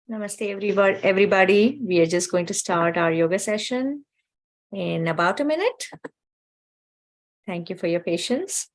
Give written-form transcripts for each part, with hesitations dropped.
Namaste, everybody. We are just going to start our yoga session in about a minute. Thank you for your patience.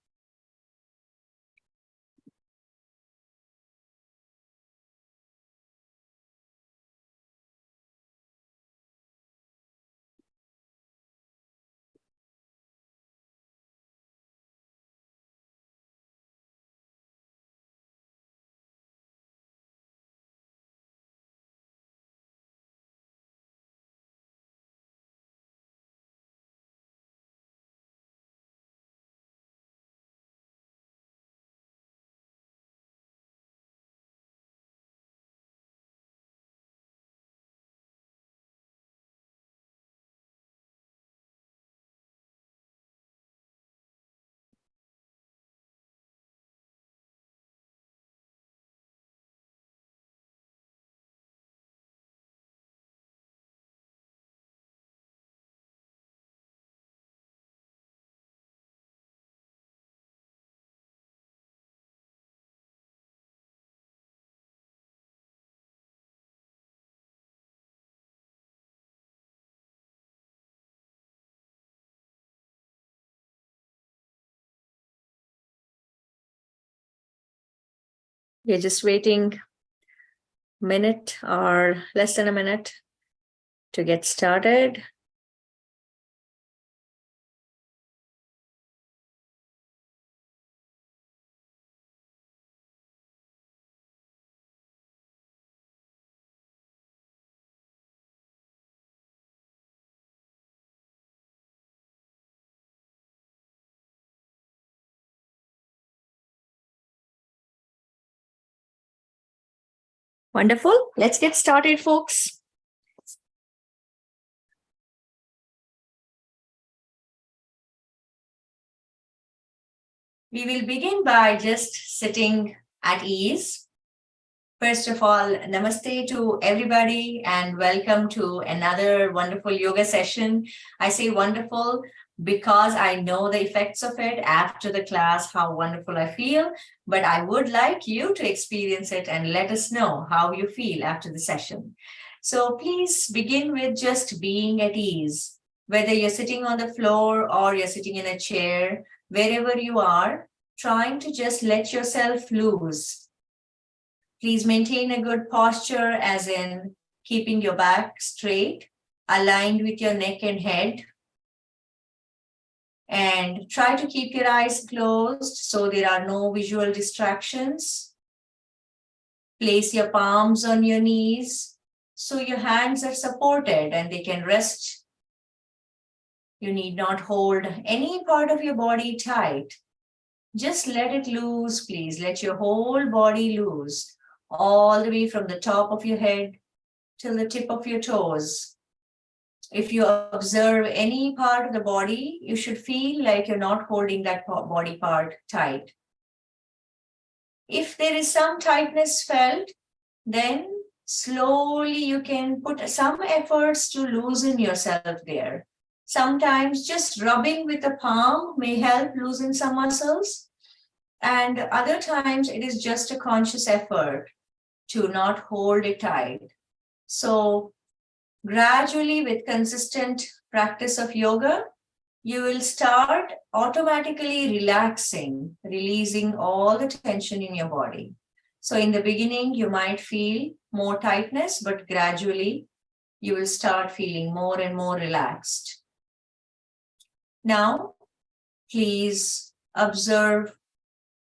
We're just waiting a minute or less than a minute to get started. Wonderful. Let's get started, folks. We will begin by just sitting at ease. First of all, namaste to everybody and welcome to another wonderful yoga session. I say wonderful because I know the effects of it after the class, how wonderful I feel. But I would like you to experience it and let us know how you feel after the session. So please begin with just being at ease. Whether you're sitting on the floor or you're sitting in a chair, wherever you are, trying to just let yourself loose. Please maintain a good posture, as in keeping your back straight, aligned with your neck and head. And try to keep your eyes closed so there are no visual distractions. Place your palms on your knees so your hands are supported and they can rest. You need not hold any part of your body tight. Just let it loose, please. Let your whole body loose, all the way from the top of your head till the tip of your toes. If you observe any part of the body, you should feel like you're not holding that body part tight. If there is some tightness felt, then slowly you can put some efforts to loosen yourself there. Sometimes just rubbing with the palm may help loosen some muscles. And other times it is just a conscious effort to not hold it tight. So gradually, with consistent practice of yoga, you will start automatically relaxing, releasing all the tension in your body. So in the beginning, you might feel more tightness, but gradually you will start feeling more and more relaxed. Now, please observe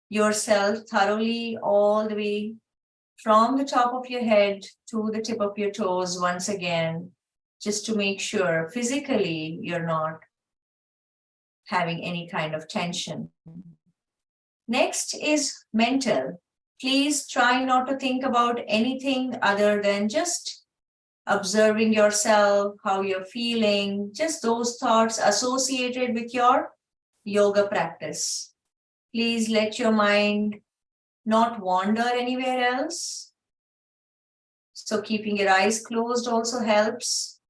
yourself thoroughly all the way from the top of your head to the tip of your toes once again, just to make sure physically you're not having any kind of tension. Next is mental. Please try not to think about anything other than just observing yourself, how you're feeling, just those thoughts associated with your yoga practice. Please let your mind not wander anywhere else. So keeping your eyes closed also helps.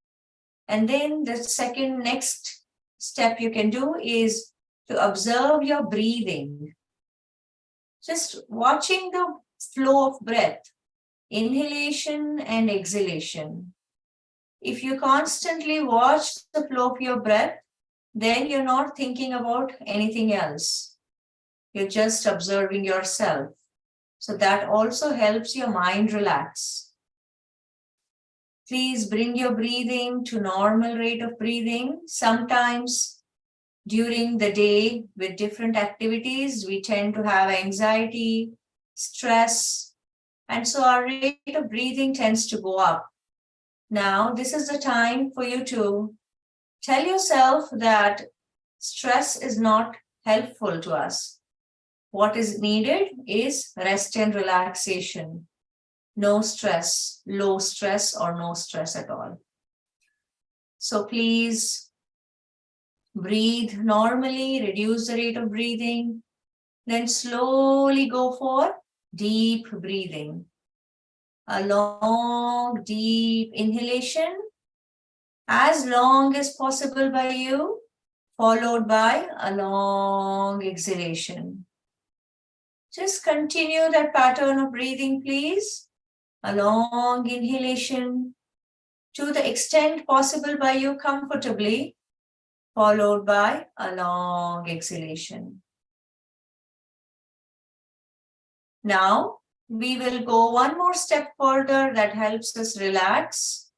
And then the next step you can do is to observe your breathing. Just watching the flow of breath. inhalation and exhalation. If you constantly watch the flow of your breath, then you're not thinking about anything else. You're just observing yourself. So that also helps your mind relax. Please bring your breathing to normal rate of breathing. Sometimes during the day with different activities, we tend to have anxiety, stress, and so our rate of breathing tends to go up. Now, this is the time for you to tell yourself that stress is not helpful to us. What is needed is rest and relaxation. No stress, low stress, or no stress at all. So please breathe normally, reduce the rate of breathing, then slowly go for deep breathing. A long, deep inhalation, as long as possible by you, followed by a long exhalation. Just continue that pattern of breathing, please. A long inhalation to the extent possible by you comfortably, followed by a long exhalation. Now, we will go one more step further that helps us relax,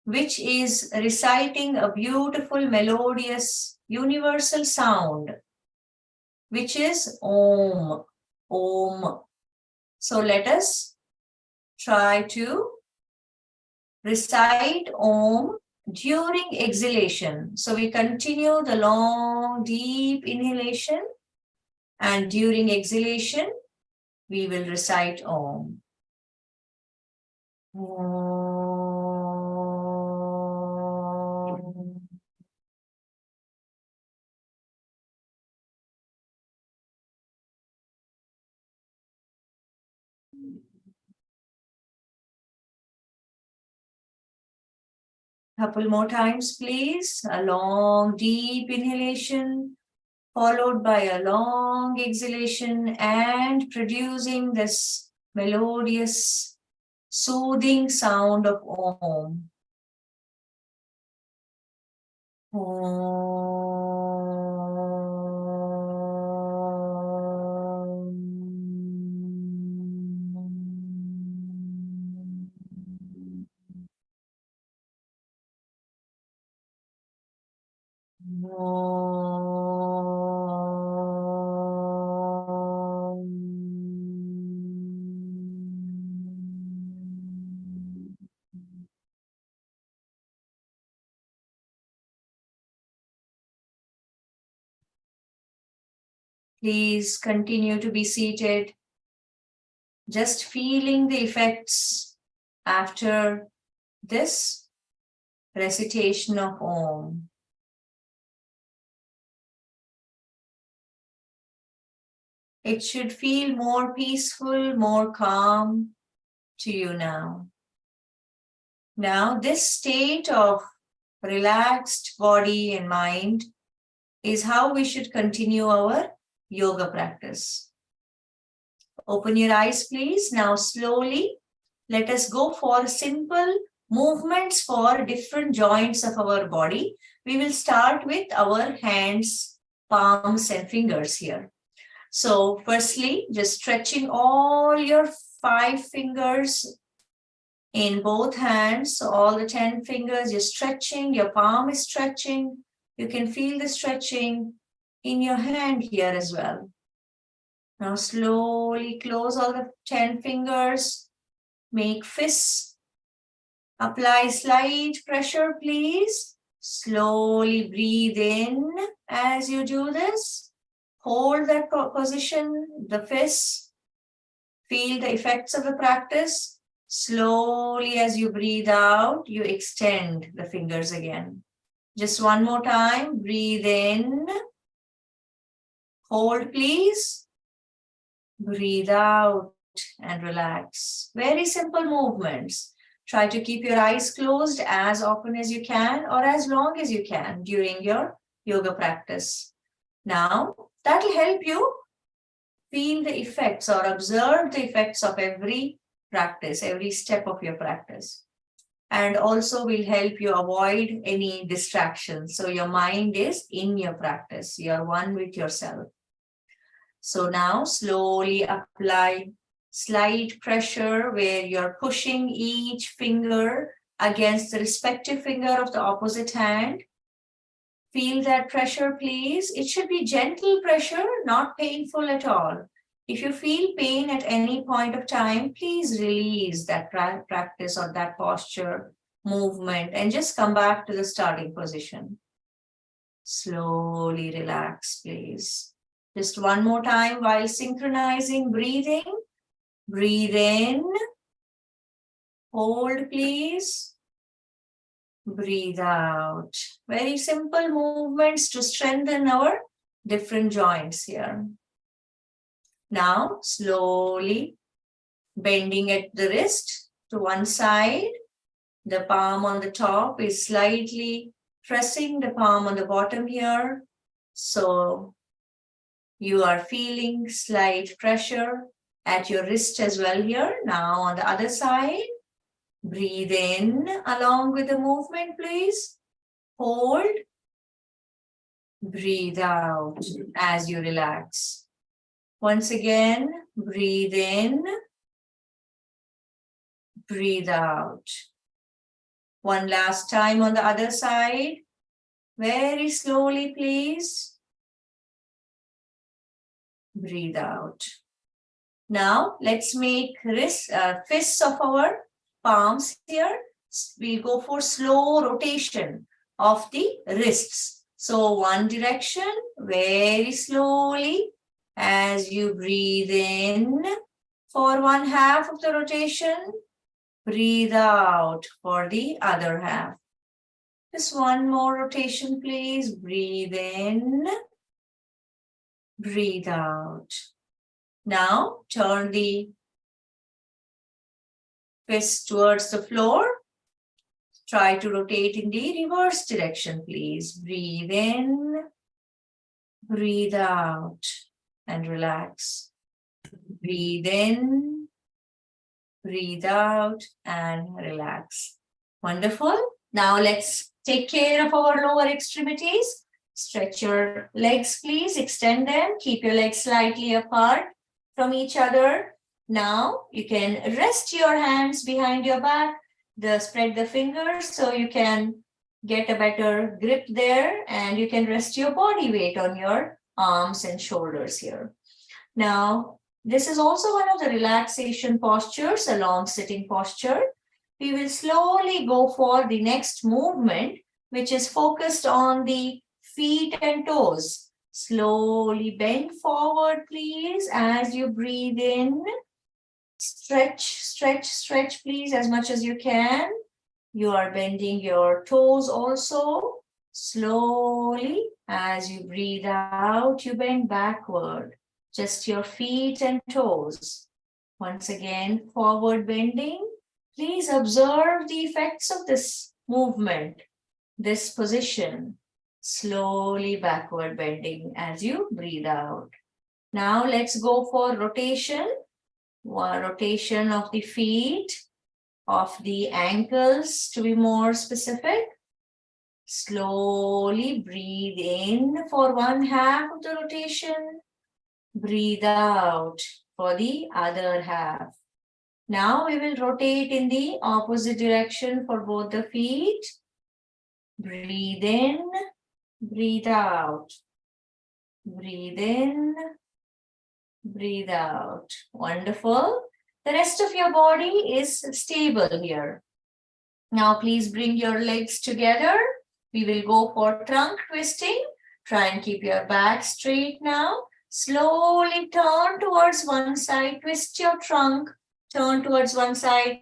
which is reciting a beautiful, melodious, universal sound, which is Om, Om. So let us try to recite Om during exhalation. So we continue the long, deep inhalation, and during exhalation, we will recite Om. Om. Couple more times, please. A long, deep inhalation, followed by a long exhalation, and producing this melodious, soothing sound of Om. Please continue to be seated, just feeling the effects after this recitation of Om. It should feel more peaceful, more calm to you now. Now, this state of relaxed body and mind is how we should continue our yoga practice. Open your eyes, please. Now, slowly, let us go for simple movements for different joints of our body. We will start with our hands, palms, and fingers here. So, firstly, just stretching all your 5 fingers in both hands. So, all the 10 fingers, you're stretching, your palm is stretching. You can feel the stretching in your hand here as well. Now, slowly close all the 10 fingers. Make fists. Apply slight pressure, please. Slowly breathe in as you do this. Hold that position, the fists. Feel the effects of the practice. Slowly, as you breathe out, you extend the fingers again. Just one more time. Breathe in. Hold, please. Breathe out and relax. Very simple movements. Try to keep your eyes closed as often as you can or as long as you can during your yoga practice. Now, that'll help you feel the effects or observe the effects of every practice, every step of your practice. And also will help you avoid any distractions. So your mind is in your practice. You are one with yourself. So now slowly apply slight pressure where you're pushing each finger against the respective finger of the opposite hand. Feel that pressure, please. It should be gentle pressure, not painful at all. If you feel pain at any point of time, please release that practice or that posture, movement, and just come back to the starting position. Slowly relax, please. Just one more time while synchronizing breathing. Breathe in. Hold, please. Breathe out. Very simple movements to strengthen our different joints here. Now, slowly bending at the wrist to one side. The palm on the top is slightly pressing the palm on the bottom here. So you are feeling slight pressure at your wrist as well here. Now on the other side, breathe in along with the movement, please. Hold. Breathe out as you relax. Once again, breathe in. Breathe out. One last time on the other side. Very slowly, please. Breathe out. Now, let's make fists of our palms here. We'll go for slow rotation of the wrists. So, one direction, very slowly, as you breathe in for one half of the rotation. Breathe out for the other half. Just one more rotation, please. Breathe in. Breathe out. Now, turn the fist towards the floor. Try to rotate in the reverse direction, please. Breathe in. Breathe out and relax. Breathe in. Breathe out and relax. Wonderful. Now let's take care of our lower extremities. Stretch your legs, please. Extend them. Keep your legs slightly apart from each other. Now you can rest your hands behind your back. Spread the fingers so you can get a better grip there, and you can rest your body weight on your arms and shoulders here. Now, this is also one of the relaxation postures, a long sitting posture. We will slowly go for the next movement, which is focused on the feet and toes. Slowly bend forward, please, as you breathe in. Stretch, stretch, stretch, please, as much as you can. You are bending your toes also. Slowly, as you breathe out, you bend backward. Just your feet and toes. Once again, forward bending. Please observe the effects of this movement, this position. Slowly backward bending as you breathe out. Now let's go for rotation. One rotation of the feet, of the ankles to be more specific. Slowly breathe in for one half of the rotation. Breathe out for the other half. Now we will rotate in the opposite direction for both the feet. Breathe in, breathe out. Breathe in, breathe out. Wonderful. The rest of your body is stable here. Now please bring your legs together. We will go for trunk twisting. Try and keep your back straight now. Slowly turn towards one side, twist your trunk, turn towards one side,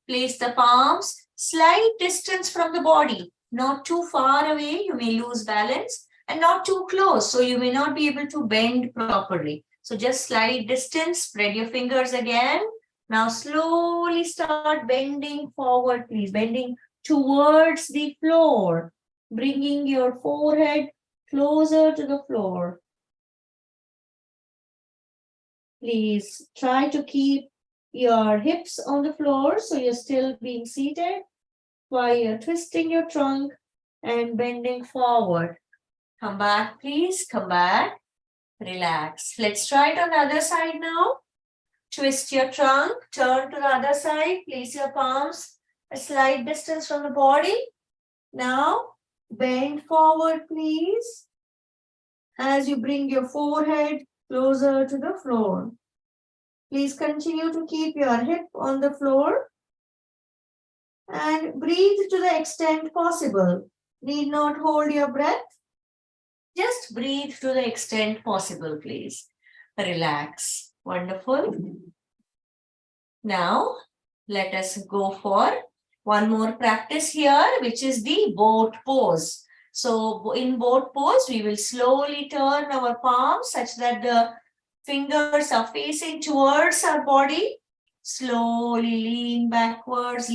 place the palms, slight distance from the body, not too far away, you may lose balance, and not too close, so you may not be able to bend properly. So just slight distance, spread your fingers again. Now slowly start bending forward, please, bending towards the floor, bringing your forehead closer to the floor. Please try to keep your hips on the floor, so you're still being seated while you're twisting your trunk and bending forward. Come back, please. Come back. Relax. Let's try it on the other side now. Twist your trunk, turn to the other side, place your palms a slight distance from the body. Now, bend forward, please, as you bring your forehead closer to the floor. Please continue to keep your hip on the floor and breathe to the extent possible. Need not hold your breath. Just breathe to the extent possible, please. Relax. Wonderful. Now, let us go for one more practice here, which is the boat pose. So, in boat pose, we will slowly turn our palms such that the fingers are facing towards our body. Slowly lean backwards,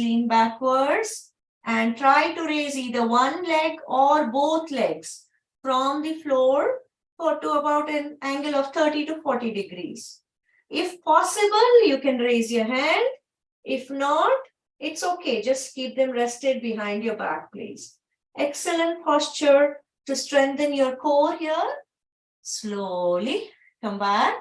and try to raise either one leg or both legs from the floor to about an angle of 30 to 40 degrees. If possible, you can raise your hand. If not, it's okay. Just keep them rested behind your back, please. Excellent posture to strengthen your core here. Slowly come back.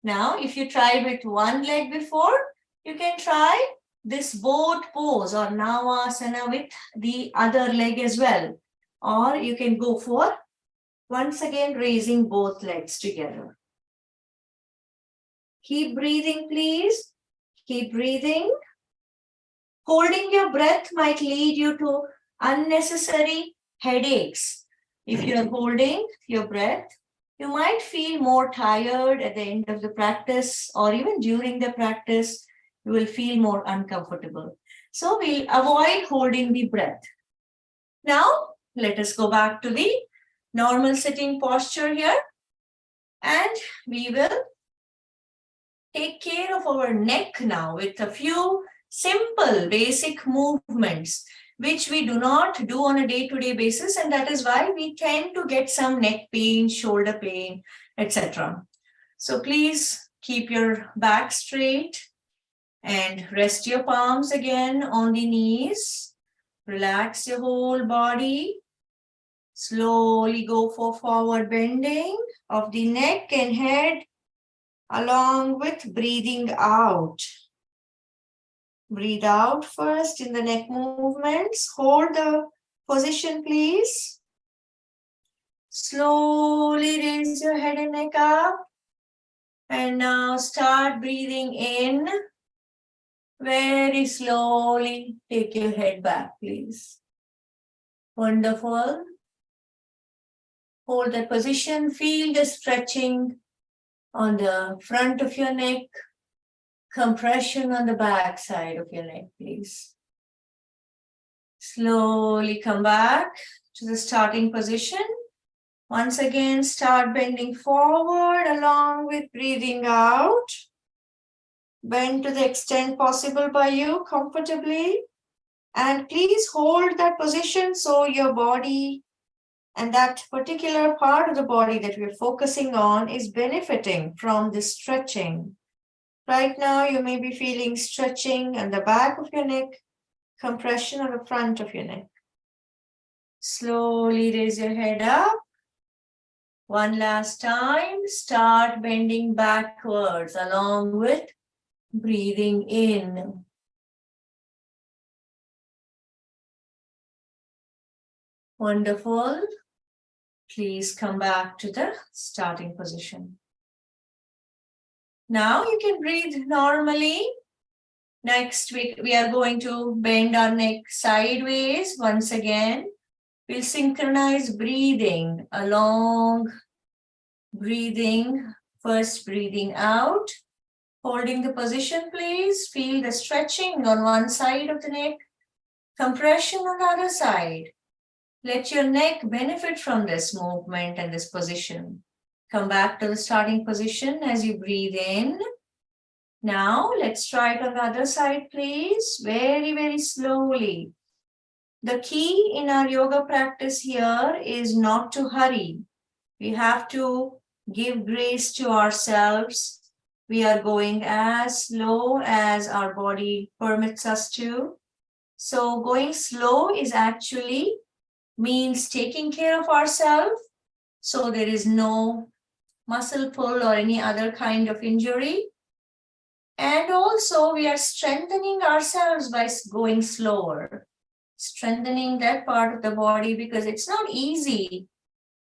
Now, if you tried with one leg before, you can try this boat pose or Navasana with the other leg as well. Or you can go for, once again, raising both legs together. Keep breathing, please. Keep breathing. Holding your breath might lead you to unnecessary headaches. If you're holding your breath, you might feel more tired at the end of the practice, or even during the practice, you will feel more uncomfortable. So we'll avoid holding the breath. Now, let us go back to the normal sitting posture here, and we will take care of our neck now with a few simple basic movements which we do not do on a day-to-day basis, and that is why we tend to get some neck pain, shoulder pain, etc. So please keep your back straight and rest your palms again on the knees. Relax your whole body. Slowly go for forward bending of the neck and head, along with breathing out. Breathe out first in the neck movements. Hold the position, please. Slowly raise your head and neck up. And now start breathing in. Very slowly take your head back, please. Wonderful. Hold that position. Feel the stretching on the front of your neck. Compression on the back side of your neck, please. Slowly come back to the starting position. Once again, start bending forward along with breathing out. Bend to the extent possible by you comfortably. And please hold that position so your body and that particular part of the body that we're focusing on is benefiting from this stretching. Right now, you may be feeling stretching on the back of your neck, compression on the front of your neck. Slowly raise your head up. One last time, start bending backwards along with breathing in. Wonderful. Please come back to the starting position. Now you can breathe normally. Next week, we are going to bend our neck sideways once again. We'll synchronize breathing along, breathing, first breathing out, holding the position, please. Feel the stretching on one side of the neck, compression on the other side. Let your neck benefit from this movement and this position. Come back to the starting position as you breathe in. Now, let's try it on the other side, please. Very, very slowly. The key in our yoga practice here is not to hurry. We have to give grace to ourselves We are going as slow as our body permits us to. So going slow is actually means taking care of ourselves. So there is no muscle pull or any other kind of injury. And also we are strengthening ourselves by going slower, strengthening that part of the body because it's not easy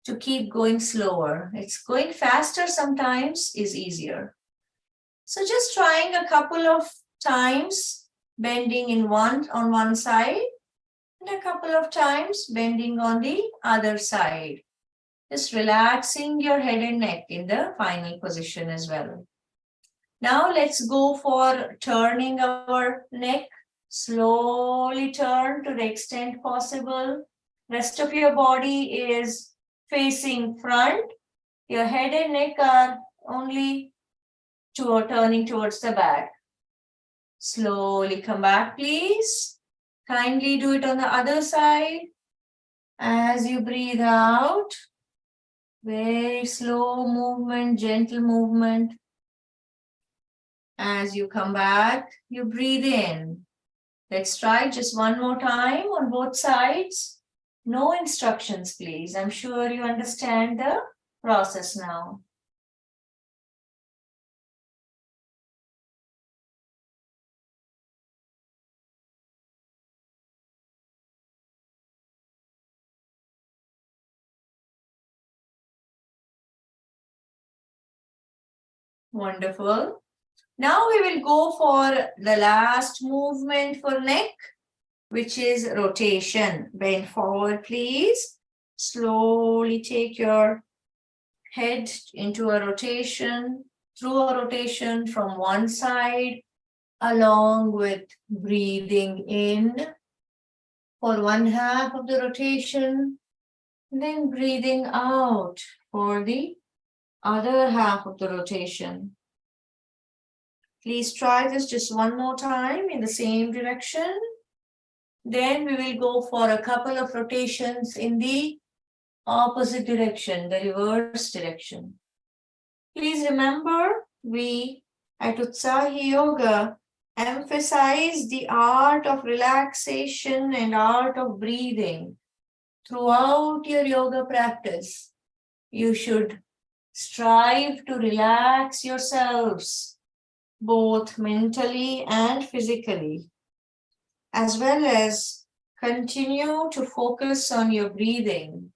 to keep going slower. It's going faster sometimes is easier. So just trying a couple of times, bending on one side, and a couple of times bending on the other side. Just relaxing your head and neck in the final position as well. Now let's go for turning our neck. Slowly turn to the extent possible. Rest of your body is facing front. Your head and neck are only turning towards the back. Slowly come back, please. Kindly do it on the other side. As you breathe out, very slow movement, gentle movement. As you come back, you breathe in. Let's try just one more time on both sides. No instructions, please. I'm sure you understand the process now. Wonderful. Now we will go for the last movement for neck, which is rotation. Bend forward, please. Slowly take your head into a rotation, through a rotation from one side, along with breathing in for one half of the rotation, then breathing out for the other half of the rotation. Please try this just one more time in the same direction. Then we will go for a couple of rotations in the opposite direction, the reverse direction. Please remember, we at Utsahi Yoga emphasize the art of relaxation and art of breathing. Throughout your yoga practice, you should strive to relax yourselves, both mentally and physically, as well as continue to focus on your breathing.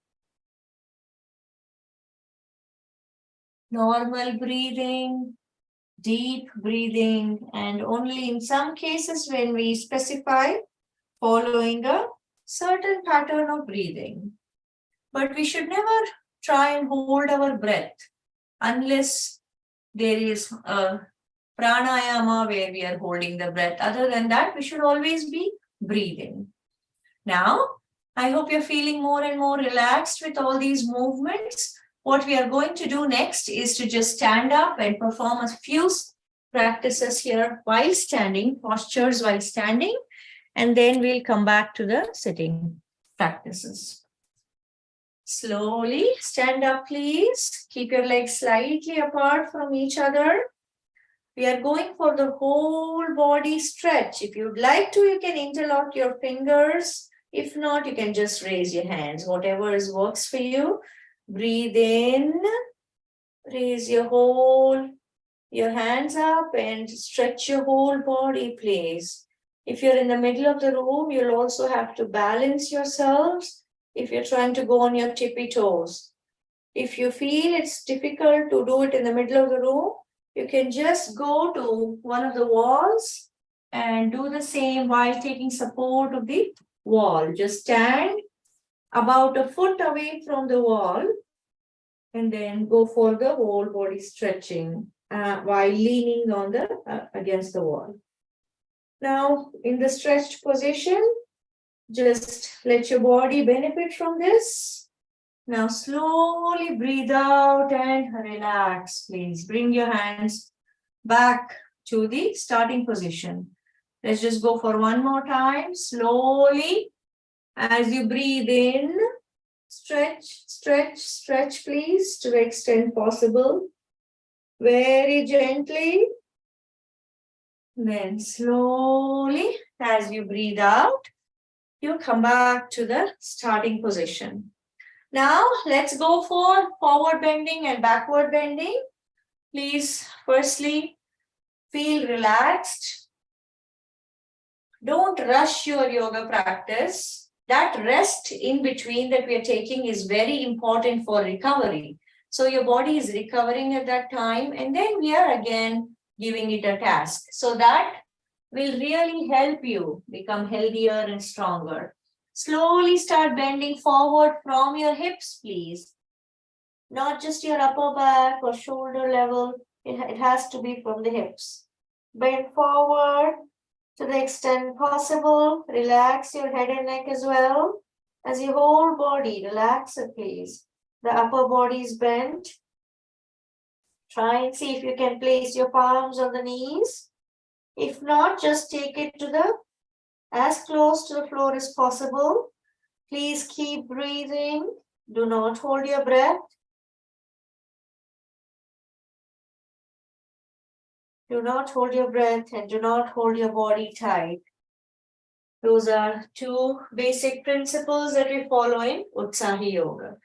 Normal breathing, deep breathing, and only in some cases when we specify following a certain pattern of breathing. But we should never try and hold our breath unless there is a pranayama where we are holding the breath. Other than that, we should always be breathing. Now, I hope you're feeling more and more relaxed with all these movements. What we are going to do next is to just stand up and perform a few practices here while standing, postures while standing, and then we'll come back to the sitting practices. Slowly stand up, please. Keep your legs slightly apart from each other. We are going for the whole body stretch. If you'd like to, you can interlock your fingers. If not, you can just raise your hands, whatever works for you. Breathe in, raise your hands up and stretch your whole body, please. If you're in the middle of the room, you'll also have to balance yourselves if you're trying to go on your tippy toes. If you feel it's difficult to do it in the middle of the room, you can just go to one of the walls and do the same while taking support of the wall. Just stand about a foot away from the wall and then go for the whole body stretching while leaning on against the wall. Now, in the stretched position, just let your body benefit from this. Now, slowly breathe out and relax, please. Bring your hands back to the starting position. Let's just go for one more time. Slowly, as you breathe in, stretch, stretch, stretch, please, to the extent possible. very gently. Then slowly, as you breathe out, you come back to the starting position. Now, let's go for forward bending and backward bending. Please, firstly, feel relaxed. Don't rush your yoga practice. That rest in between that we are taking is very important for recovery. So your body is recovering at that time, and then we are again giving it a task. So that will really help you become healthier and stronger. Slowly start bending forward from your hips, please. Not just your upper back or shoulder level. It has to be from the hips. Bend forward to the extent possible. Relax your head and neck as well. As your whole body, relax it, please. The upper body is bent. Try and see if you can place your palms on the knees. If not, just take it to the as close to the floor as possible. Please keep breathing. Do not hold your breath. Do not hold your breath and do not hold your body tight. Those are two basic principles that we follow in Utsahi Yoga.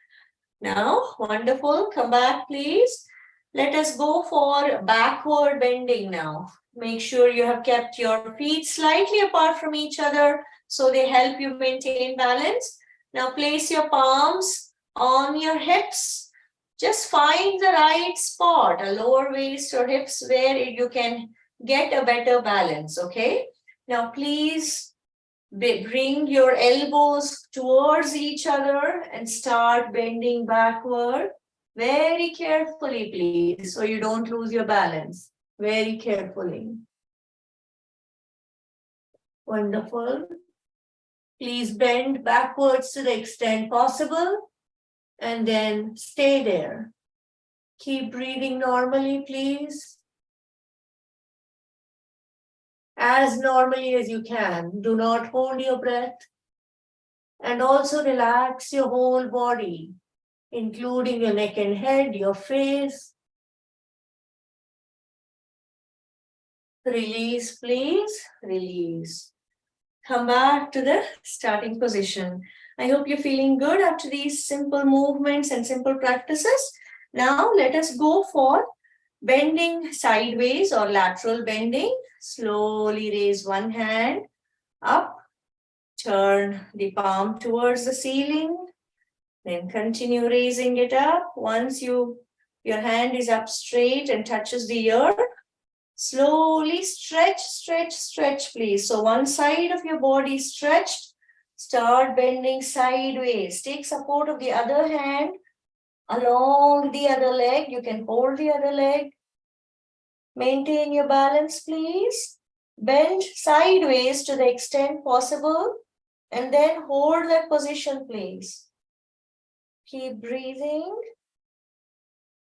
Now, wonderful. Come back, please. Let us go for backward bending now. Make sure you have kept your feet slightly apart from each other so they help you maintain balance. Now, place your palms on your hips. Just find the right spot, a lower waist or hips where you can get a better balance, okay? Now, please bring your elbows towards each other and start bending backward. Very carefully, please, so you don't lose your balance. Very carefully. Wonderful. Please bend backwards to the extent possible and then stay there. Keep breathing normally, please. As normally as you can. Do not hold your breath. And also relax your whole body, including your neck and head, your face. Release, please. Release. Come back to the starting position. I hope you're feeling good after these simple movements and simple practices. Now let us go for bending sideways or lateral bending. Slowly raise one hand up. Turn the palm towards the ceiling. Then continue raising it up. Once your hand is up straight and touches the earth, slowly stretch, stretch, stretch, please. So one side of your body stretched. Start bending sideways. Take support of the other hand along the other leg. You can hold the other leg. Maintain your balance, please. Bend sideways to the extent possible and then hold that position, please. Keep breathing.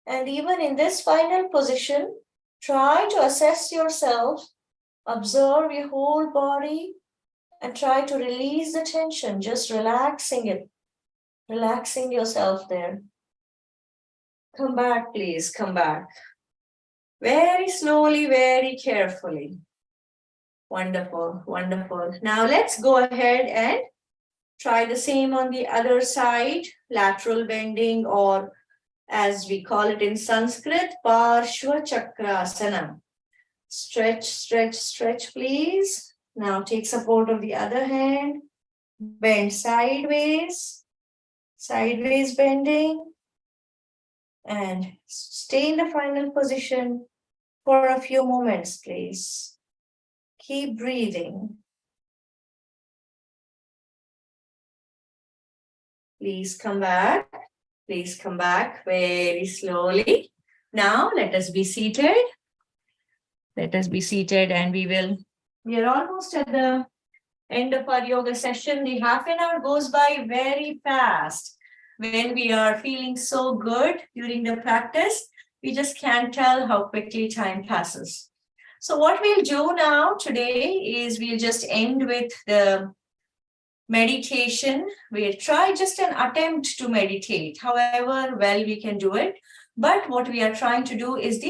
And even in this final position, try to assess yourself, observe your whole body, and try to release the tension, just relaxing it, relaxing yourself there. Come back, please, come back. Very slowly, very carefully. Wonderful, wonderful. Now let's go ahead and try the same on the other side, lateral bending, or as we call it in Sanskrit, Parshva Chakrasana. Stretch, stretch, stretch, please. Now take support of the other hand. Bend sideways, sideways bending. And stay in the final position for a few moments, please. Keep breathing. Please come back. Please come back very slowly. Now let us be seated. Let us be seated and we are almost at the end of our yoga session. The half an hour goes by very fast. When we are feeling so good during the practice, we just can't tell how quickly time passes. So what we'll do now today is we'll just end with the meditation. We'll try just an attempt to meditate, however well we can do it. But what we are trying to do is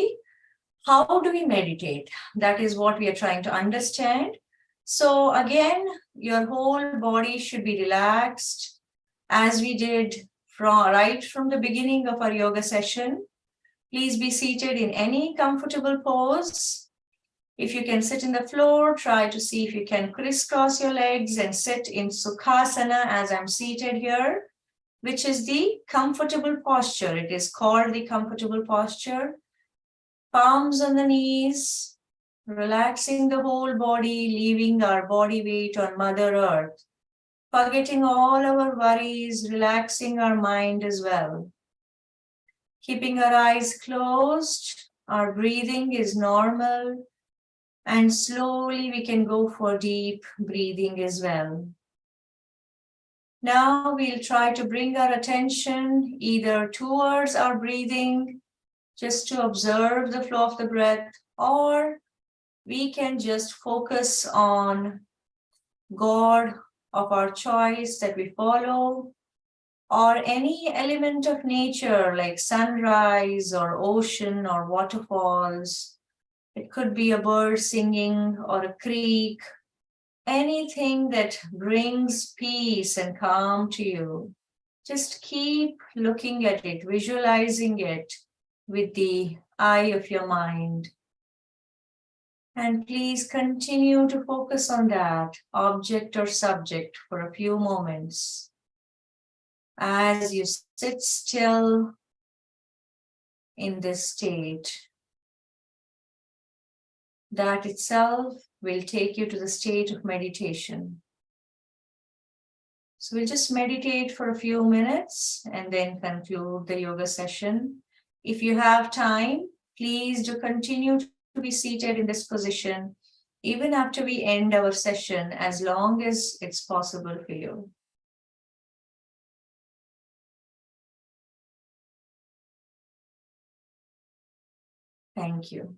how do we meditate? That is what we are trying to understand. So again, your whole body should be relaxed, as we did right from the beginning of our yoga session. Please be seated in any comfortable pose. If you can sit in the floor, try to see if you can crisscross your legs and sit in Sukhasana as I'm seated here, which is the comfortable posture. It is called the comfortable posture. Palms on the knees, relaxing the whole body, leaving our body weight on Mother Earth, forgetting all our worries, relaxing our mind as well. Keeping our eyes closed, our breathing is normal, and slowly we can go for deep breathing as well. Now we'll try to bring our attention either towards our breathing, just to observe the flow of the breath, or we can just focus on God of our choice that we follow, or any element of nature like sunrise or ocean or waterfalls. It could be a bird singing or a creek, anything that brings peace and calm to you. Just keep looking at it, visualizing it with the eye of your mind. And please continue to focus on that object or subject for a few moments as you sit still in this state. That itself will take you to the state of meditation. So we'll just meditate for a few minutes and then conclude the yoga session. If you have time, please do continue to be seated in this position even after we end our session, as long as it's possible for you. Thank you.